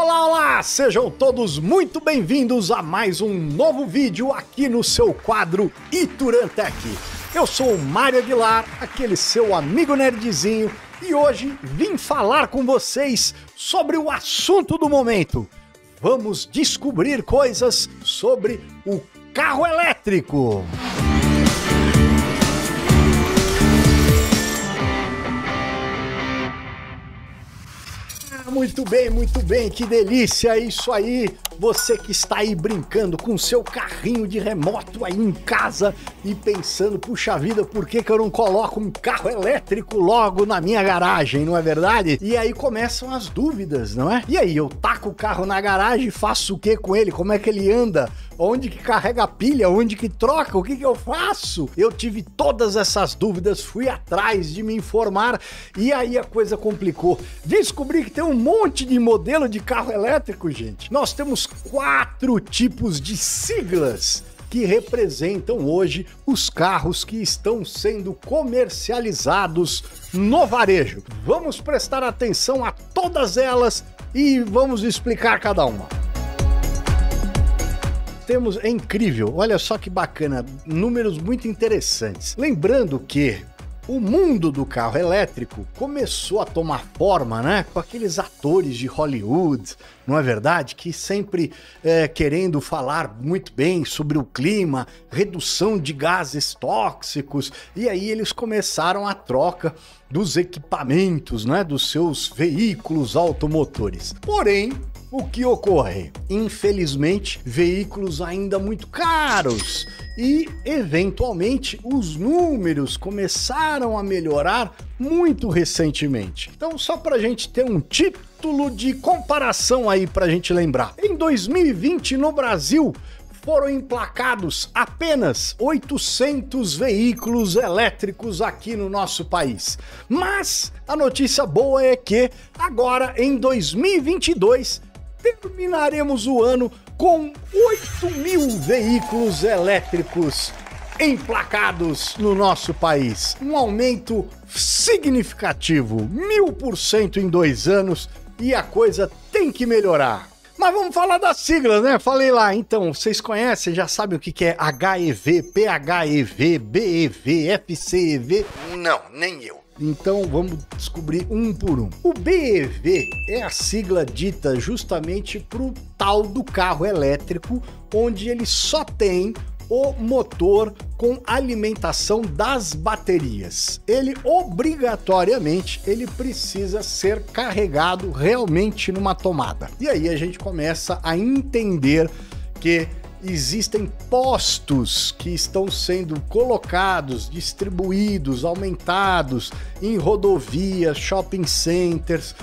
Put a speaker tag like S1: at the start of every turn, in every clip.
S1: Olá, olá! Sejam todos muito bem-vindos a mais um novo vídeo aqui no seu quadro Iturantec. Eu sou o Mário Aguilar, aquele seu amigo nerdzinho, e hoje vim falar com vocês sobre o assunto do momento. Vamos descobrir coisas sobre o carro elétrico. Muito bem, que delícia, isso aí, você que está aí brincando com seu carrinho de remoto aí em casa e pensando, puxa vida, por que eu não coloco um carro elétrico logo na minha garagem, não é verdade? E aí começam as dúvidas, não é? E aí, eu taco o carro na garagem e faço o que com ele? Como é que ele anda? Onde que carrega a pilha? Onde que troca? O que eu faço? Eu tive todas essas dúvidas, fui atrás de me informar e aí a coisa complicou. Descobri que tem um monte de modelo de carro elétrico, gente. Nós temos 4 tipos de siglas que representam hoje os carros que estão sendo comercializados no varejo. Vamos prestar atenção a todas elas e vamos explicar cada uma. É incrível, olha só que bacana, números muito interessantes. Lembrando que o mundo do carro elétrico começou a tomar forma, né, com aqueles atores de Hollywood, não é verdade? Que sempre querendo falar muito bem sobre o clima, redução de gases tóxicos, e aí eles começaram a troca dos equipamentos, né, dos seus veículos automotores. Porém, o que ocorre? Infelizmente, veículos ainda muito caros e, eventualmente, os números começaram a melhorar muito recentemente. Então, só para a gente ter um título de comparação aí para a gente lembrar. Em 2020, no Brasil, foram emplacados apenas 800 veículos elétricos aqui no nosso país. Mas a notícia boa é que agora, em 2022, terminaremos o ano com 8.000 veículos elétricos emplacados no nosso país. Um aumento significativo, 1000% em 2 anos, e a coisa tem que melhorar. Mas vamos falar das siglas, né? Falei lá, então, vocês conhecem, já sabem o que é HEV, PHEV, BEV, FCEV? Não, nem eu. Então vamos descobrir um por um. O BEV é a sigla dita justamente para o tal do carro elétrico, onde ele só tem o motor com alimentação das baterias. Ele obrigatoriamente precisa ser carregado realmente numa tomada. E aí a gente começa a entender que existem postos que estão sendo colocados, distribuídos, aumentados em rodovias, shopping centers,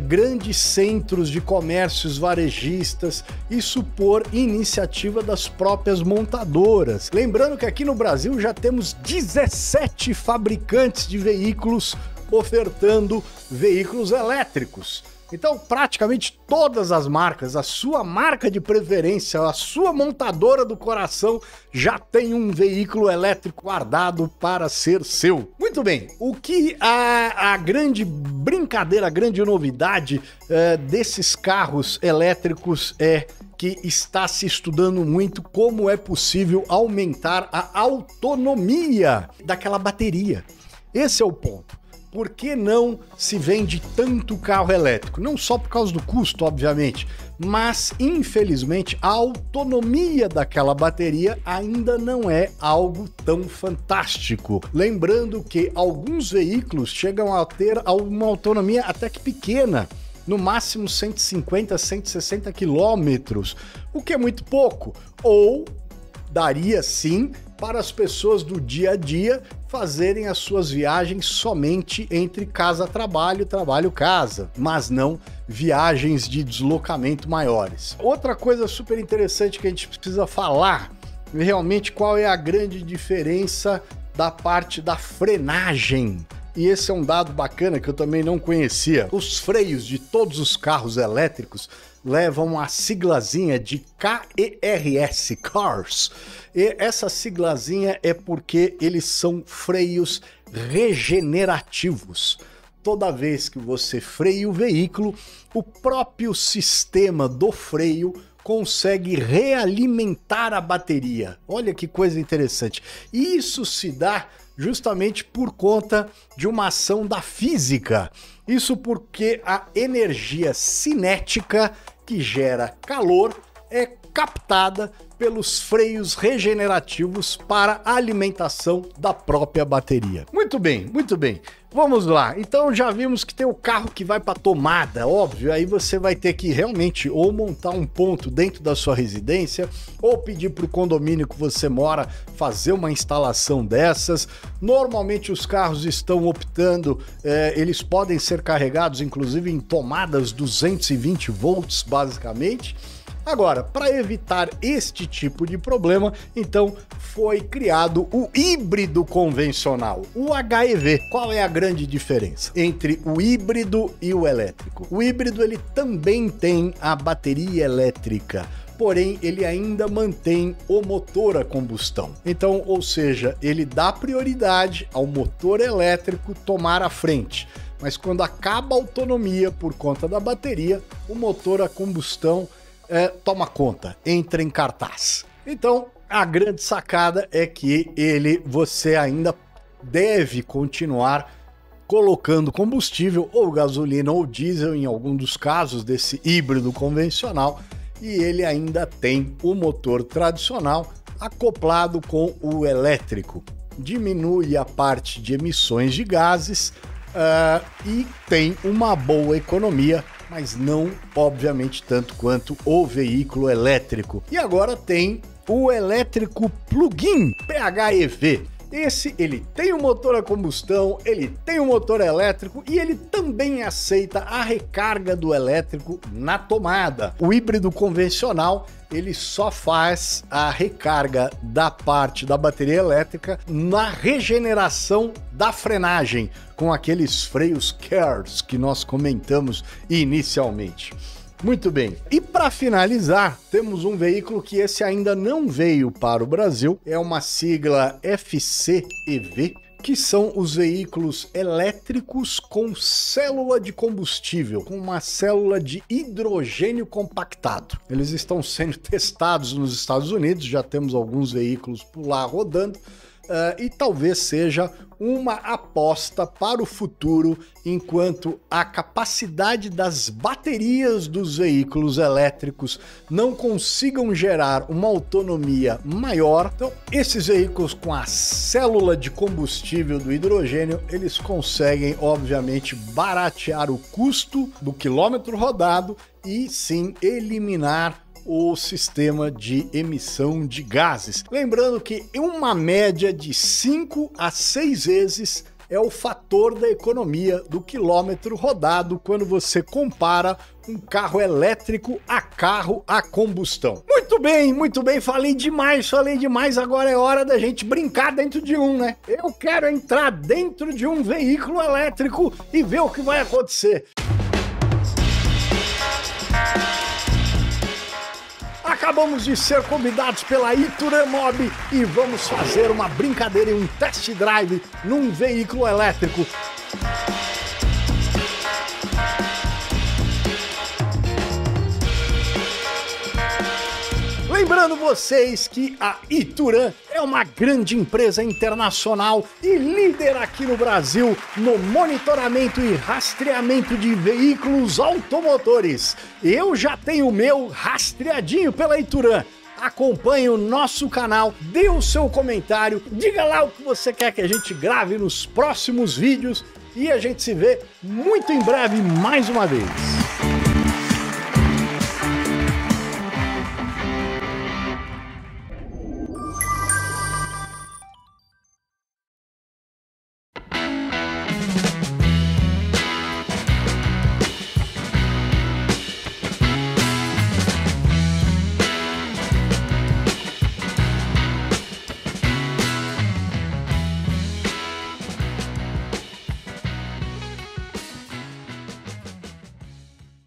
S1: grandes centros de comércios varejistas, isso por iniciativa das próprias montadoras. Lembrando que aqui no Brasil já temos 17 fabricantes de veículos ofertando veículos elétricos. Então, praticamente todas as marcas, a sua marca de preferência, a sua montadora do coração já tem um veículo elétrico guardado para ser seu. Muito bem, o que a grande brincadeira, a grande novidade desses carros elétricos é que está se estudando muito como é possível aumentar a autonomia daquela bateria. Esse é o ponto. Por que não se vende tanto carro elétrico? Não só por causa do custo, obviamente, mas, infelizmente, a autonomia daquela bateria ainda não é algo tão fantástico. Lembrando que alguns veículos chegam a ter uma autonomia até que pequena, no máximo 150, 160 quilômetros, o que é muito pouco, ou daria sim para as pessoas do dia a dia fazerem as suas viagens somente entre casa-trabalho, trabalho-casa, mas não viagens de deslocamento maiores. Outra coisa super interessante que a gente precisa falar, realmente, qual é a grande diferença da parte da frenagem. E esse é um dado bacana que eu também não conhecia. Os freios de todos os carros elétricos levam a siglazinha de KERS, Cars. E essa siglazinha é porque eles são freios regenerativos. toda vez que você freia o veículo, o próprio sistema do freio consegue realimentar a bateria. Olha que coisa interessante. E isso se dá justamente por conta de uma ação da física. Isso porque a energia cinética que gera calor é captada pelos freios regenerativos para a alimentação da própria bateria. Muito bem, muito bem. Vamos lá. Então já vimos que tem o carro que vai para tomada, óbvio. Aí você vai ter que realmente ou montar um ponto dentro da sua residência ou pedir para o condomínio que você mora fazer uma instalação dessas. Normalmente os carros estão optando, eles podem ser carregados inclusive em tomadas 220 volts basicamente. Agora, para evitar este tipo de problema, então foi criado o híbrido convencional, o HEV. Qual é a grande diferença entre o híbrido e o elétrico? O híbrido ele também tem a bateria elétrica, porém ele ainda mantém o motor a combustão. Então, ou seja, ele dá prioridade ao motor elétrico tomar a frente. Mas quando acaba a autonomia por conta da bateria, o motor a combustão toma conta, entra em cartaz. Então, a grande sacada é que você ainda deve continuar colocando combustível, ou gasolina ou diesel, em algum dos casos desse híbrido convencional, e ele ainda tem o motor tradicional acoplado com o elétrico. Diminui a parte de emissões de gases e tem uma boa economia, mas não, obviamente, tanto quanto o veículo elétrico. E agora tem o elétrico plug-in, PHEV. Esse, ele tem um motor a combustão, ele tem um motor elétrico e ele também aceita a recarga do elétrico na tomada. O híbrido convencional, ele só faz a recarga da parte da bateria elétrica na regeneração da frenagem, com aqueles freios KERS que nós comentamos inicialmente. Muito bem, e para finalizar, temos um veículo que esse ainda não veio para o Brasil, é uma sigla FCEV, que são os veículos elétricos com célula de combustível, com uma célula de hidrogênio compactado. Eles estão sendo testados nos Estados Unidos, já temos alguns veículos por lá rodando, e talvez seja uma aposta para o futuro, enquanto a capacidade das baterias dos veículos elétricos não consigam gerar uma autonomia maior. Então, esses veículos com a célula de combustível do hidrogênio, eles conseguem, obviamente, baratear o custo do quilômetro rodado e sim eliminar o sistema de emissão de gases. Lembrando que uma média de 5 a 6 vezes é o fator da economia do quilômetro rodado quando você compara um carro elétrico a carro a combustão. Muito bem, falei demais, agora é hora da gente brincar dentro de um, né? Eu quero entrar dentro de um veículo elétrico e ver o que vai acontecer. Acabamos de ser convidados pela Ituran Mob e vamos fazer uma brincadeira e um test drive num veículo elétrico. Lembrando vocês que a Ituran é uma grande empresa internacional e líder aqui no Brasil no monitoramento e rastreamento de veículos automotores. Eu já tenho o meu rastreadinho pela Ituran. Acompanhe o nosso canal, dê o seu comentário, diga lá o que você quer que a gente grave nos próximos vídeos e a gente se vê muito em breve mais uma vez.